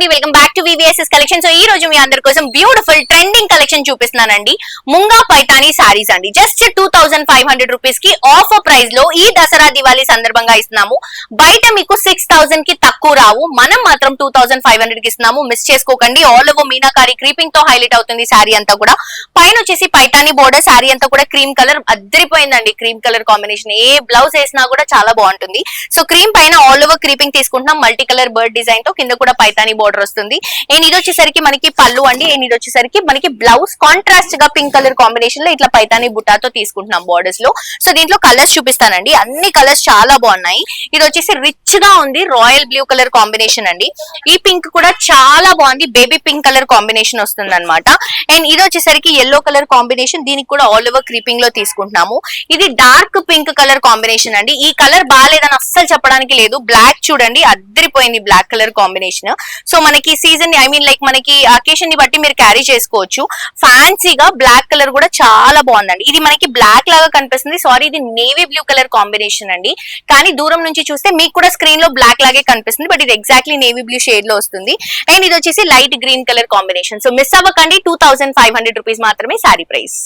అండి, welcome back to VVSS collection. So ఈ రోజు మీ అందరి కోసం బ్యూటిఫుల్ ట్రెండింగ్ కలెక్షన్ చూపిస్తున్నానండి. ముంగా పైతాని సారీస్ అండి. జస్ట్ 2500 రూపీస్ కి ఆఫర్ ప్రైస్ లో ఈ దసరా దివాళీ సందర్భంగా ఇస్తున్నాము. బయట మీకు 6000 కి తక్కువ రావు, మనం మాత్రం 2500 కి ఇస్తున్నాము. మిస్ చేసుకోకండి. ఆల్ ఓవర్ మీనాకారి క్రీపింగ్ తో హైలైట్ అవుతుంది సారీ అంతా కూడా. పైన వచ్చేసి పైతాని బోర్డర్, సారీ అంతా కూడా క్రీమ్ కలర్ అద్దరిపోయిందండి. క్రీమ్ కలర్ కాంబినేషన్ ఏ బ్లౌజ్ వేసినా కూడా చాలా బాగుంటుంది. సో క్రీమ్ పైన ఆల్ ఓవర్ క్రీపింగ్ తీసుకుంటున్నాం. మల్టీ కలర్ బర్డ్ డిజైన్ తో కింద కూడా పైతాని బోర్డర్ వస్తుంది. అండ్ ఇది వచ్చేసరికి మనకి పళ్ళు అండి. అండ్ ఇది వచ్చేసరికి మనకి బ్లౌజ్ కాంట్రాస్ట్ గా పింక్ కలర్ కాంబినేషన్ లో ఇట్లా పైతాని బుటాతో తీసుకుంటున్నాం బోర్డర్స్ లో. సో దీంట్లో కలర్స్ చూపిస్తానండి. అన్ని కలర్స్ చాలా బాగున్నాయి. ఇది వచ్చేసి రిచ్ గా ఉంది, రాయల్ బ్లూ కలర్ కాంబినేషన్ అండి. ఈ పింక్ కూడా చాలా బాగుంది, బేబీ పింక్ కలర్ కాంబినేషన్ వస్తుంది అనమాట. అండ్ ఇది వచ్చేసరికి ఎల్లో కలర్ కాంబినేషన్, దీనికి కూడా ఆల్ ఓవర్ క్రీపింగ్ లో తీసుకుంటున్నాము. ఇది డార్క్ పింక్ కలర్ కాంబినేషన్ అండి. ఈ కలర్ బాగాలేదని అస్సలు చెప్పడానికి లేదు. బ్లాక్ చూడండి, అద్దరిపోయింది బ్లాక్ కలర్ కాంబినేషన్. సో మనకి సీజన్ ఐ మీన్ లైక్ మనకి అకేషన్ ని బట్టి మీరు క్యారీ చేసుకోవచ్చు. ఫ్యాన్సీగా బ్లాక్ కలర్ కూడా చాలా బాగుందండి. ఇది మనకి బ్లాక్ లాగా కనిపిస్తుంది, సారీ ఇది నేవీ బ్లూ కలర్ కాంబినేషన్ అండి. కానీ దూరం నుంచి చూస్తే మీకు కూడా స్క్రీన్ లో బ్లాక్ లాగే కనిపిస్తుంది, బట్ ఇది ఎగ్జాక్ట్లీ నేవీ బ్లూ షేడ్ లో వస్తుంది. అండ్ ఇది వచ్చేసి light green colour combination. So miss అవ్వకండి, 2500 రూపీస్ మాత్రమే సారీ ప్రైస్.